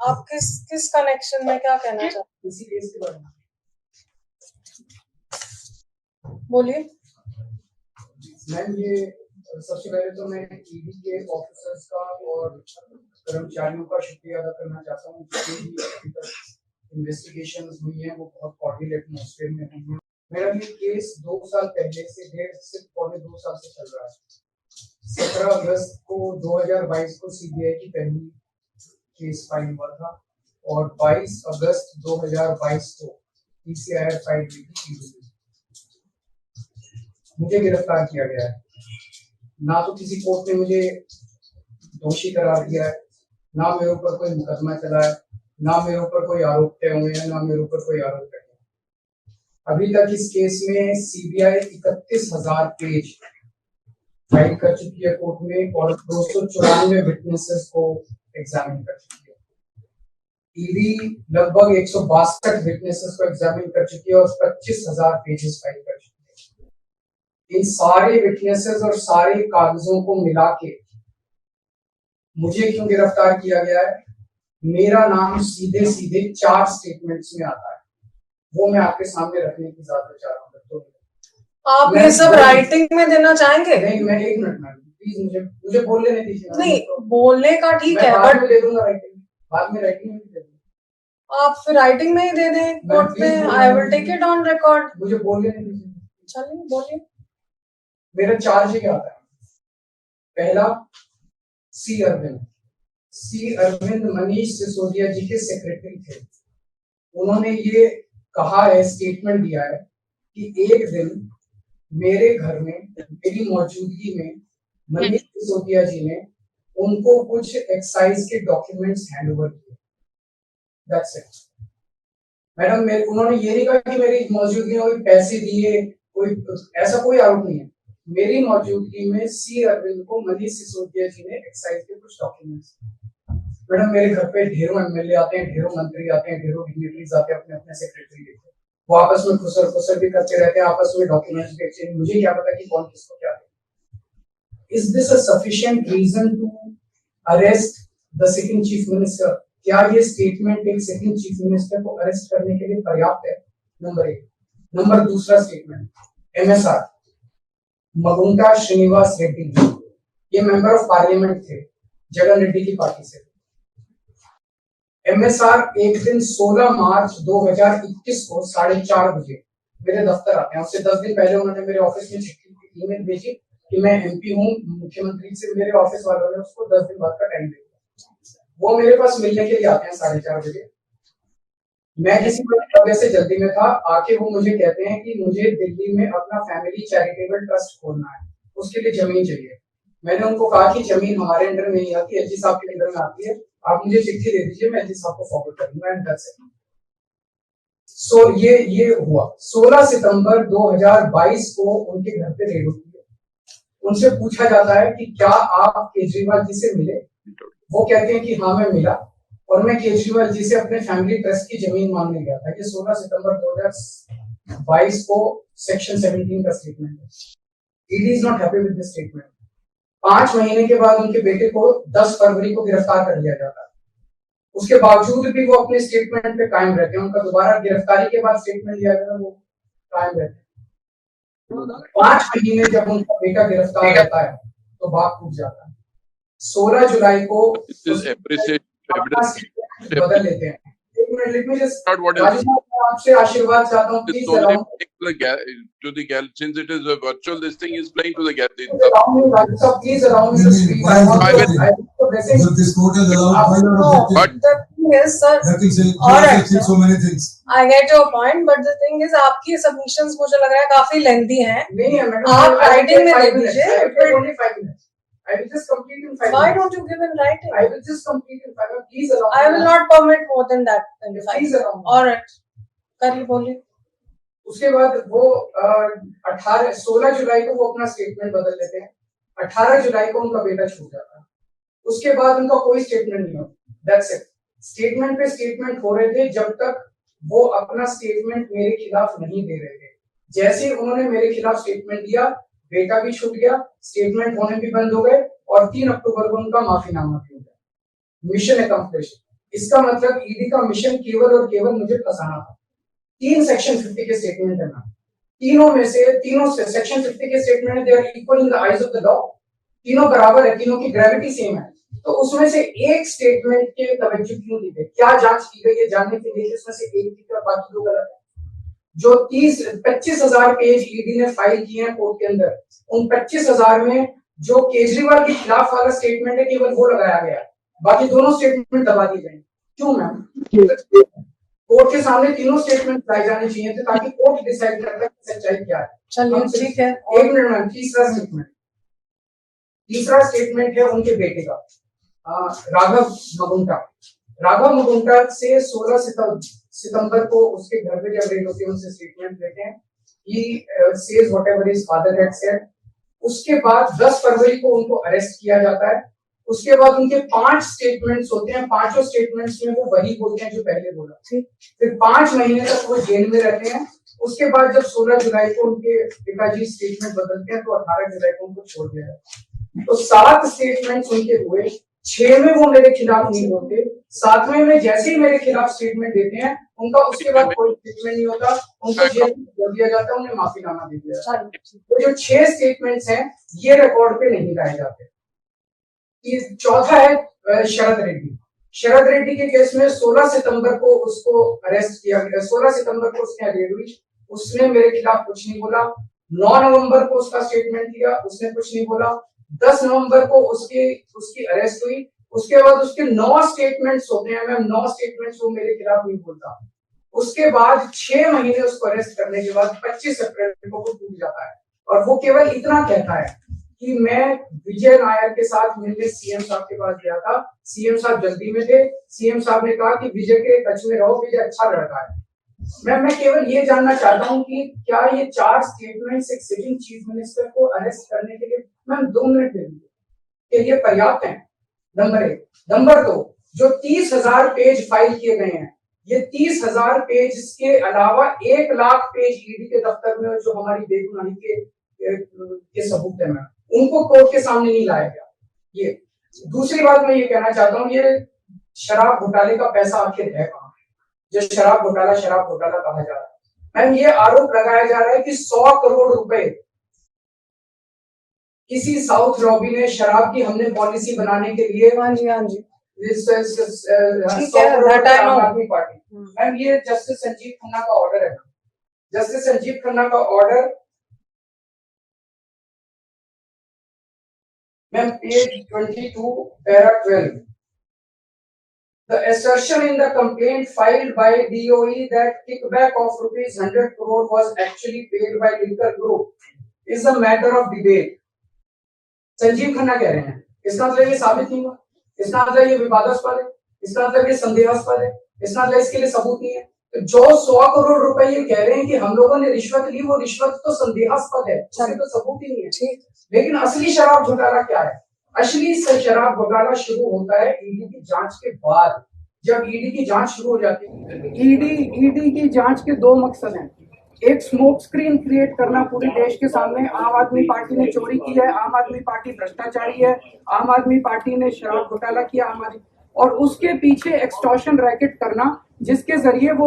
आप किस कनेक्शन में क्या कहना चाहते इसी केस के बारे में बोलिए। मैम, ये सबसे पहले तो मैं ईडी के ऑफिसर्स का और कर्मचारियों का शुक्रिया अदा करना चाहता हूँ, अभी तक इन्वेस्टिगेशंस हुई हैं वो बहुत कॉर्डियल एटमॉस्फेयर में हुई हैं। मेरा ये केस 2 साल पहले से पौने 2 साल से चल रहा है। 17 अगस्त को 2022 को सीबीआई की पहली केस फाइल हुआ था और 22 अगस्त 2022 को पीसीआर फाइल हुई थी। मुझे गिरफ्तार किया गया है। ना तो किसी कोर्ट ने मुझे दोषी करार दिया है, ना मेरे ऊपर कोई मुकदमा चला है, ना मेरे ऊपर कोई आरोप तय हुए हैं, ना मेरे ऊपर कोई आरोप तय है। अभी तक इस केस में सीबीआई 31,000 पेज फाइल कर चुकी है कोर्ट में और 294 विटनेसेस को एग्जामिन कर चुकी है। ईडी लगभग 162 विटनेसेस को एग्जामिन कर चुकी है और 25,000 पेजेस फाइल कर चुकी है। इन सारे विटनेसेस और सारे कागजों को मिला के मुझे क्यों गिरफ्तार किया गया है? मेरा नाम सीधे सीधे 4 स्टेटमेंट्स में आता है, वो मैं आपके सामने रखने की इजाजत चाह रहा हूँ। तो आप ये सब राइटिंग में देना चाहेंगे? नहीं, मैं 1 मिनट मैम, प्लीज मुझे बोल लेने दीजिए। नहीं, बोलने का ठीक है, बट दे दूंगा राइटिंग, बाद में राइटिंग में दे दूंगा। आप फिर राइटिंग में ही दे दें कोर्ट में। I will take it on record. मुझे बोल लेने दीजिए। चलिए बोलिए। मेरा चार्ज क्या आता है? पहला, सी अरविंद मनीष सिसोदिया जी के सेक्रेटरी थे। उन्होंने ये कहा है, स्टेटमेंट दिया है कि एक दिन मेरे घर में मेरी मौजूदगी में मनीष सिसोदिया जी ने उनको कुछ एक्साइज के डॉक्यूमेंट्स हैंड ओवर किए। That's it madam. उन्होंने ये नहीं कहा कि मेरी मौजूदगी में कोई पैसे दिए, कोई ऐसा कोई आरोप नहीं है। मेरी मौजूदगी में सी अरविंद को मनीष सिसोदिया जी ने एक्साइज के कुछ डॉक्यूमेंट्स। मैडम, मेरे घर पे ढेरों एमएलए आते हैं, ढेरों मंत्री आते हैं, ढेरों डिग्निटरीज आते हैं, अपने अपने सेक्रेटरी लेते हैं, वो आपस में खुसर भी करते रहते हैं, आपस में डॉक्यूमेंट्स भी एक्सचेंज। मुझे क्या पता कि कौन किसको क्या दे। Is this a sufficient reason to arrest the second chief minister? क्या ये स्टेटमेंट एक सेकंड चीफ मिनिस्टर को अरेस्ट करने के लिए पर्याप्त है? नंबर 1। नंबर दूसरा स्टेटमेंट, एमएसआर मगुंटा श्रीनिवास रेड्डी, ये मेंबर ऑफ पार्लियामेंट थे, जगन रेड्डी की पार्टी से। एमएसआर एक दिन 16 मार्च 2021 को 4:30 बजे मेरे दफ्तर आते हैं। उससे 10 दिन पहले उन्होंने मेरे ऑफिस में चिट्ठी ईमेल भेजी कि मैं एमपी हूँ, मुख्यमंत्री से मेरे ऑफिस वालों ने उसको 10 दिन बाद का टाइम दिया। वो मेरे पास मिलने के लिए आते हैं 4:30 बजे। मैं किसी वजह से जल्दी में था, आके वो मुझे कहते हैं कि मुझे दिल्ली में अपना फैमिली चैरिटेबल ट्रस्ट खोलना है, उसके लिए जमीन चाहिए। मैंने उनको कहा कि जमीन हमारे अंडर में नहीं आती, एलजी साहब के अंडर में आती है, आप मुझे चिट्ठी दे दीजिए, मैं एलजी साहब को फॉरवर्ड कर दूंगा एंड दैट्स इट। सो ये हुआ 16 सितंबर 2022 को उनके घर पे रेड होती है। उनसे पूछा जाता है कि क्या आप केजरीवाल जी से मिले? वो कहते हैं कि हाँ मैं मिला और मैं केजरीवाल जी से अपने फैमिली ट्रस्ट की जमीन मांगने गया था। ये 16 सितंबर 2022 को सेक्शन 17 का स्टेटमेंट है। ED is not happy with this statement. 5 महीने के बाद उनके बेटे को 10 फरवरी को गिरफ्तार कर लिया जाता है। उसके बावजूद भी वो अपने स्टेटमेंट पे कायम रहते हैं। उनका दोबारा गिरफ्तारी के बाद स्टेटमेंट लिया गया, वो कायम रहते हैं। 5 महीने जब उनका बेटा गिरफ्तार होता है तो बाप टूट जाता है। 16 जुलाई को बदल लेते हैं। एक मिनट, लेट मी जस्ट आपसे आशीर्वाद चाहता हूँ, please allow to the gal, since it is a virtual, this thing is playing to the gal. Please allow me to speak. This court has allowed by your objective. But the thing is, sir, alright, so many things. I get your point, but the thing is, आपकी submissions मुझे लग रहा है काफी lengthy हैं। नहीं है madam, आप writing में दे दीजिए। Only 5 minutes. I will just complete in 5 minutes. Why don't you give in writing? I will just complete in 5 minutes. Please allow me. I will not permit more than that. Please allow me. All right. करिए, बोलिए। उसके बाद वो 16 जुलाई को वो अपना statement बदल लेते हैं। 18 जुलाई को उनका बेटा छूट जाता है। उसके बाद उनका कोई स्टेटमेंट नहीं होता। That's it. स्टेटमेंट पे स्टेटमेंट हो रहे थे जब तक वो अपना स्टेटमेंट मेरे खिलाफ नहीं दे रहे थे। जैसे ही उन्होंने मेरे खिलाफ स्टेटमेंट दिया, बेटा भी छूट गया, स्टेटमेंट होने भी बंद हो गए और 3 अक्टूबर को उनका माफीनामा भी हो गया। Mission accomplished. इसका मतलब ईडी का मिशन केवल और केवल मुझे फंसाना था। 3 सेक्शन 50 के स्टेटमेंट है मैम, तीनों सेक्शन 50 के statement they are equal in the eyes of the law, तीनों बराबर है, तीनों की ग्रेविटी सेम है। तो उसमें से एक स्टेटमेंट के तवज्जो क्यों दी गई, क्या जांच की गई है जानने के लिए उसमें से एक की तरफ बाकी दो गलत है। जो 25,000 पेज ईडी ने फाइल किए हैं कोर्ट के अंदर, उन 25,000 में जो केजरीवाल के खिलाफ वाला स्टेटमेंट है केवल वो लगाया गया, बाकी दोनों स्टेटमेंट दबा दिए गए। क्यों मैम? कोर्ट के सामने तीनों स्टेटमेंट लाए जाने चाहिए थे ताकि कोर्ट डिसाइड करता है कि सच्चाई क्या है। चलिए ठीक है। 1 मिनट मैम, तीसरा स्टेटमेंट है उनके बेटे का, राघव मगुंटा से 16 सितंबर को उसके घर पे जब रेड होती है उनसे स्टेटमेंट लेते हैं, he says whatever his father had said। उसके बाद 10 फरवरी को उनको अरेस्ट किया जाता है। उसके बाद उनके 5 स्टेटमेंट्स होते हैं, पांचों स्टेटमेंट्स में वो वही बोलते हैं जो पहले बोला। फिर 5 महीने तक वो जेल में रहते हैं। उसके बाद जब 16 जुलाई को उनके पिताजी स्टेटमेंट बदलते हैं तो 18 जुलाई को उनको छोड़ दिया जाता है। तो 7 स्टेटमेंट्स उनके हुए, 6 में वो मेरे खिलाफ नहीं बोलते, 7वें में जैसे ही मेरे खिलाफ स्टेटमेंट देते हैं उनका उसके बाद कोई स्टेटमेंट नहीं होता, उनको जेल में कर दिया जाता है, उन्हें माफीनामा दे दिया जाता है। तो जो 6 स्टेटमेंट्स हैं ये रिकॉर्ड पे नहीं लाए जाते। चौथा है शरद रेड्डी के केस में 16 सितंबर को उसको अरेस्ट किया गया, 16 सितंबर को उसने अरेस्ट हुई, उसने मेरे खिलाफ कुछ नहीं बोला। 9 नवंबर को उसका स्टेटमेंट दिया, उसने कुछ नहीं बोला। 10 नवंबर को उसकी अरेस्ट हुई। उसके बाद उसके 9 स्टेटमेंट्स होते हैं मैम, 9 स्टेटमेंट्स वो मेरे खिलाफ नहीं बोलता। उसके बाद 6 महीने उसको अरेस्ट करने के बाद 25 अप्रैल को वो टूट जाता है और वो केवल इतना कहता है कि मैं विजय नायर के साथ मिलने सीएम साहब के पास गया था, सीएम साहब जल्दी में थे, सीएम साहब ने कहा कि विजय के टच में रहो, विजय अच्छा लड़का है। मैं केवल ये जानना चाहता हूँ कि क्या ये 4 स्टेटमेंट्स एक सिटिंग चीफ मिनिस्टर को अरेस्ट करने के लिए मैम 2 मिनट दे दीजिए, कि ये पर्याप्त है? नंबर 1। नंबर 2, जो 30,000 पेज फाइल किए गए हैं, ये 30,000 पेज के अलावा 1 लाख पेज ईडी के दफ्तर में जो हमारी बेगुनाही के सबूत है मैम, उनको कोर्ट के सामने नहीं लाया गया। ये दूसरी बात मैं ये कहना चाहता हूँ, ये शराब घोटाले का पैसा आखिर है कहाँ, जो शराब घोटाला कहा जा रहा है। मैम ये आरोप लगाया जा रहा है कि 100 करोड़ रुपए किसी साउथ लॉबी ने शराब की हमने पॉलिसी बनाने के लिए, हाँ जी आम आदमी पार्टी। मैम ये जस्टिस संजीव खन्ना का ऑर्डर है, जस्टिस संजीव खन्ना का order ma'am page 22 para 12। The assertion in the complaint filed by DOE that kickback of ₹100 crore was actually paid by Liquor Group is a matter of debate। Sanjeev Khanna कह रहे हैं, इसका मतलब ये साबित नहीं हुआ, इसका मतलब ये विवादास्पद है, इसका मतलब ये संदेहास्पद है, इसका मतलब इसके लिए सबूत नहीं है। तो जो 100 करोड़ रुपए ये कह रहे हैं कि हम लोगों ने रिश्वत ली, वो रिश्वत तो संदेहास्पद है, उसमें तो सबूत ही नहीं है। लेकिन असली शराब घोटाला क्या है? असली शराब घोटाला शुरू होता है ईडी की जांच के बाद। जब ईडी की जांच शुरू हो जाती है, ईडी की जांच के 2 मकसद हैं। एक स्मोक स्क्रीन क्रिएट करना पूरे देश के सामने, आम आदमी पार्टी ने चोरी की है, आम आदमी पार्टी भ्रष्टाचारी है, आम आदमी पार्टी ने शराब घोटाला किया, और उसके पीछे एक्सटॉर्शन रैकेट करना जिसके जरिए वो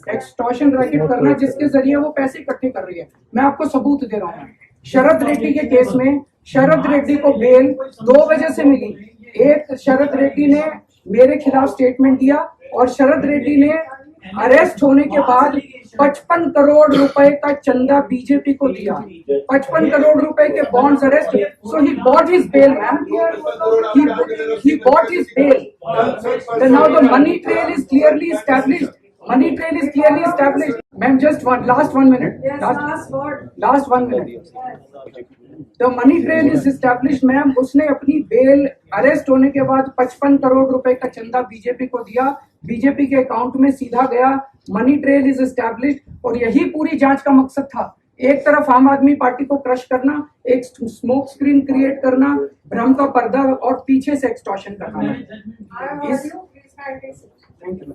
एक्सटॉर्शन रैकेट करना जिसके जरिए वो पैसे इकट्ठे कर रही है। मैं आपको सबूत दे रहा हूँ। शरद रेड्डी के केस में शरद रेड्डी को बेल 2 वजह से मिली। एक, शरद रेड्डी ने मेरे खिलाफ स्टेटमेंट दिया और शरद रेड्डी ने अरेस्ट होने के बाद 55 करोड़ रुपए का चंदा बीजेपी को दिया, 55 करोड़ रुपए के bonds arrest. So he bought his bail ma'am, he bought his bail। Then now the money trail is clearly established। Money trail is clearly established। Ma'am, just last 1 minute। Last 1 minute। The money trail is established, ma'am. उसने अपनी bell arrest होने के बाद 55 करोड़ रुपए का चंदा BJP को दिया, बीजेपी के अकाउंट में सीधा गया। मनी ट्रेल इज एस्टैब्लिश्ड और यही पूरी जांच का मकसद था। एक तरफ आम आदमी पार्टी को क्रश करना, एक स्मोक स्क्रीन क्रिएट करना, भ्रम का पर्दा और पीछे से एक्सटॉर्शन करना। Thank you.